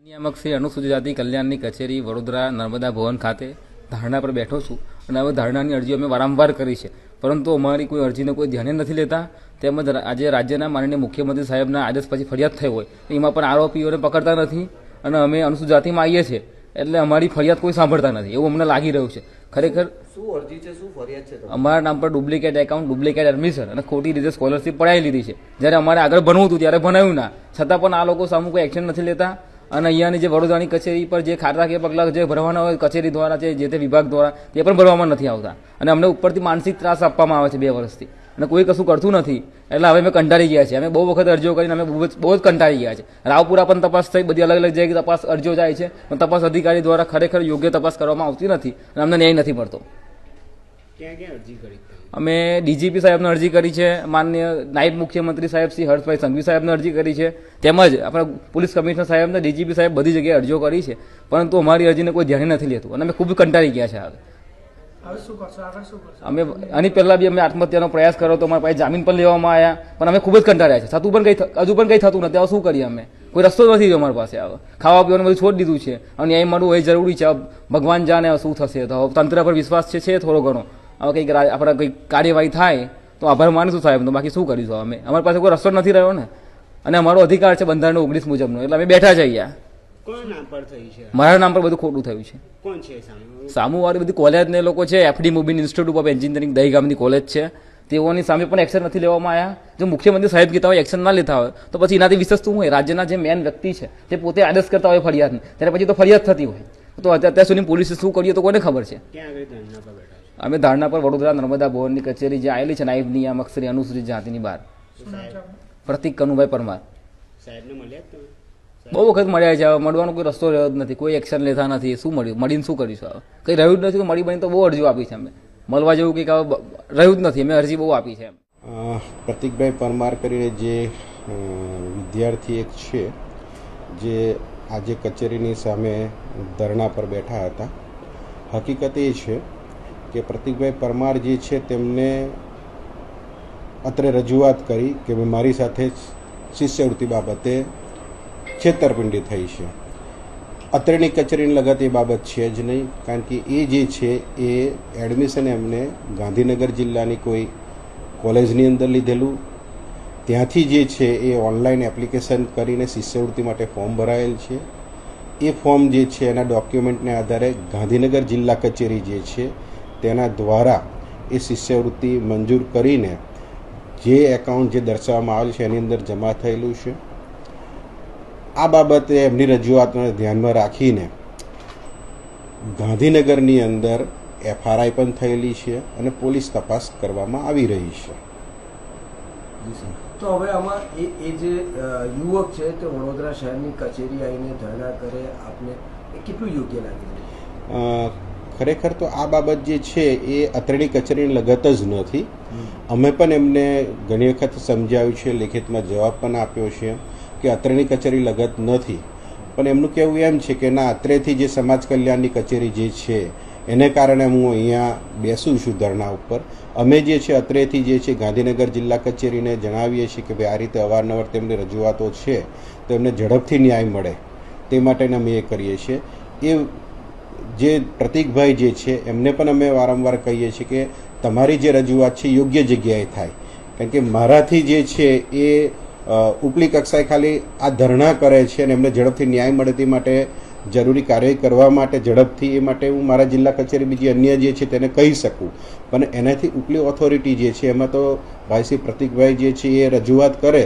નિયામક શ્રી અનુસૂચિત જાતિ કલ્યાણની કચેરી વડોદરા નર્મદા ભવન ખાતે ધારણા પર બેઠો છું અને હવે ધારણાની અરજીઓ અમે વારંવાર કરી છે, પરંતુ અમારી કોઈ અરજીને કોઈ ધ્યાને નથી લેતા. તેમજ આજે રાજ્યના માનનીય મુખ્યમંત્રી સાહેબના આદેશ પછી ફરિયાદ થઈ હોય એમાં પણ આરોપીઓને પકડતા નથી અને અમે અનુસૂચિત જાતિમાં આવીએ છીએ એટલે અમારી ફરિયાદ કોઈ સાંભળતા નથી એવું અમને લાગી રહ્યું છે. ખરેખર શું અરજી છે, શું ફરિયાદ છે? અમારા નામ પર ડુપ્લિકેટ એકાઉન્ટ, ડુપ્લિકેટ એડમિશન અને ખોટી રીતે સ્કોલરશીપ પડાવી લીધી છે. જ્યારે અમારે આગળ ભણવું હતું ત્યારે ભણાવ્યું ના, છતાં પણ આ લોકો સામે કોઈ એક્શન નથી લેતા. અને અહીંયાની જે વડોદરાની કચેરી પર જે ખાતાકીય પગલાં જે ભરવાના હોય કચેરી દ્વારા જે તે વિભાગ દ્વારા તે પણ ભરવામાં નથી આવતા અને અમને ઉપરથી માનસિક ત્રાસ આપવામાં આવે છે 2 વર્ષથી અને કોઈ કશું કરતું નથી. એટલે હવે અમે કંટાળી ગયા છીએ. અમે બહુ વખત અરજીઓ કરીને અમે બહુ જ કંટાળી ગયા છે. રાવપુરા પણ તપાસ થઈ, બધી અલગ અલગ જગ્યાએ તપાસ અરજીઓ જાય છે, પણ તપાસ અધિકારી દ્વારા ખરેખર યોગ્ય તપાસ કરવામાં આવતી નથી અને અમને ન્યાય નથી મળતો. ક્યાં ક્યાં અરજી કરી? અમે ડીજીપી સાહેબને અરજી કરી છે, માનનીય નાયબ મુખ્યમંત્રી સાહેબ શ્રી હર્ષભાઈ સંઘવી સાહેબને અરજી કરી છે, તેમજ આપણા પોલીસ કમિશનર સાહેબને, ડીજીપી સાહેબ બધી જગ્યાએ અરજીઓ કરી છે, પરંતુ અમારી અરજીને કોઈ ધ્યાને નથી લેતું અને અમે ખૂબ કંટાળી ગયા છે. અમે આની પહેલા બી અમે આત્મહત્યાનો પ્રયાસ કર્યો તો અમારા પાસે જામીન પણ લેવામાં આવ્યા, પણ અમે ખૂબ જ કંટાળ્યા છે. છતું પણ હજુ પણ કંઈ થતું નથી. હવે શું કરીએ? અમે કોઈ રસ્તો નથી અમારી પાસે. હવે ખાવા પીવાનું બધું છોડી દીધું છે અને ન્યાય મળવું એ જરૂરી છે. ભગવાન જાણે શું થશે. તો તંત્ર પર વિશ્વાસ છે થોડો ઘણો. હવે કંઈક આપણે કંઈક કાર્યવાહી થાય તો આભાર માનીશું સાહેબ, તો બાકી શું કરીશું? અમે અમારી પાસે કોઈ રસ્તો નથી રહ્યો ને, અને અમારો અધિકાર છે બંધારણ 19 મુજબનો, એટલે અમે બેઠા છે અહીંયા. કોના નામ પર થઈ છે? મારા નામ પર બધું ખોટું થયું છે. કોણ છે સામુવાળી બધી કોલેજ ને લોકો છે, FD Mobin institute of engineering દહી ગામની કોલેજ છે, તેઓની સામે પણ એક્શન નથી લેવામાં આવ્યા. જો મુખ્યમંત્રી સાહેબ કહેતા હોય એક્શન ના લેતા હોય તો પછી એનાથી વિશેષ શું હોય? રાજ્યના જે મેન વ્યક્તિ છે તે પોતે આદેશ કરતા હોય ફરિયાદને, ત્યારે પછી તો ફરિયાદ થતી હોય તો અત્યાર સુધી પોલીસે શું કરીએ તો કોને ખબર છે? ક્યાં આગળ ધરણા પર બેઠા છે? અમે ધારણા પર વડોદરા નર્મદા ભવનની કચેરી જે આવેલી છે નાયબ નિયામક શ્રી અનુસૂચિત જાતિની બહાર. પ્રતિક કનુભાઈ પરમાર. સાહેબને મળ્યા તમે? બહુ વખત મળ્યા છે. હવે મળવાનો કોઈ રસ્તો રહ્યો જ નથી, કોઈ એક્શન લેતા નથી. શું મળીને શું કરીશું? હવે કંઈ રહ્યું જ નથી. તો મળી બની તો બહુ અરજીઓ આપી છે. અમે મળવા જેવું કંઈક હવે રહ્યું જ નથી. અમે અરજી બહુ આપી છે. પ્રતિકભાઈ પરમાર કરીને જે વિદ્યાર્થી એક છે જે આજે કચેરીની સામે ધરણા પર બેઠા હતા, હકીકત એ છે કે પ્રતિકભાઈ પરમાર જે છે તેમને અત્રે રજૂઆત કરી કે મારી સાથે શિષ્યવૃત્તિ બાબતે છેતરપિંડી થઈ છે. અત્રેની કચેરીની લગત એ બાબત છે જ નહીં, કારણ કે એ જે છે એ એડમિશન એમને ગાંધીનગર જિલ્લાની કોઈ કોલેજની અંદર લીધેલું, ત્યાંથી જે છે એ ઓનલાઈન એપ્લિકેશન કરીને શિષ્યવૃત્તિ માટે ફોર્મ ભરાયેલ છે. એ ફોર્મ જે છે એના ડોક્યુમેન્ટને આધારે ગાંધીનગર જિલ્લા કચેરી જે છે તેના દ્વારા એ શિષ્યવૃત્તિ મંજૂર કરીને જે એકાઉન્ટ જે દર્શાવવામાં આવેલ છે એની અંદર જમા થયેલું છે. આ બાબતે એમની રજૂઆતને ધ્યાનમાં રાખીને ગાંધીનગરની અંદર FRI પણ થયેલી છે અને પોલીસ તપાસ કરવામાં આવી રહી છે. તો હવે આમાં એ જે યુવક છે તે વડોદરા શહેરની કચેરી આવીને ધરણા કરે, આપને એ કેટલું યોગ્ય લાગે છે? ખરેખર તો આ બાબત જે છે એ અત્રેની કચેરીની લગત જ નથી. અમે પણ એમને ઘણી વખત સમજાવ્યું છે, લેખિતમાં જવાબ પણ આપ્યો છે કે અત્રેની કચેરી લગત નથી, પણ એમનું કહેવું એમ છે કે ના, અત્રેથી જે સમાજ કલ્યાણની કચેરી જે છે એને કારણે હું અહીંયા બેસું છું ધરણા ઉપર. અમે જે છે અત્રેથી જે છે ગાંધીનગર જિલ્લા કચેરીને જણાવીએ છીએ કે ભાઈ આ રીતે અવારનવાર તેમની રજૂઆતો છે તો એમને ઝડપથી ન્યાય મળે તે માટેને અમે એ કરીએ છીએ. એ જે પ્રતિકભાઈ જે છે એમને પણ અમે વારંવાર કહીએ છીએ કે તમારી જે રજૂઆત છે યોગ્ય જગ્યાએ થાય, કારણ કે મારાથી જે છે એ ઉપલી કક્ષાએ ખાલી આ ધરણા કરે છે અને એમને ઝડપથી ન્યાય મળે તે માટે જરૂરી કાર્યવાહી કરવા માટે ઝડપથી એ માટે હું મારા જિલ્લા કચેરી બીજી અન્ય જે છે તેને કહી શકું, પણ એનાથી ઉપલી ઓથોરિટી જે છે એમાં તો ભાઈ શ્રી પ્રતિકભાઈ જે છે એ રજૂઆત કરે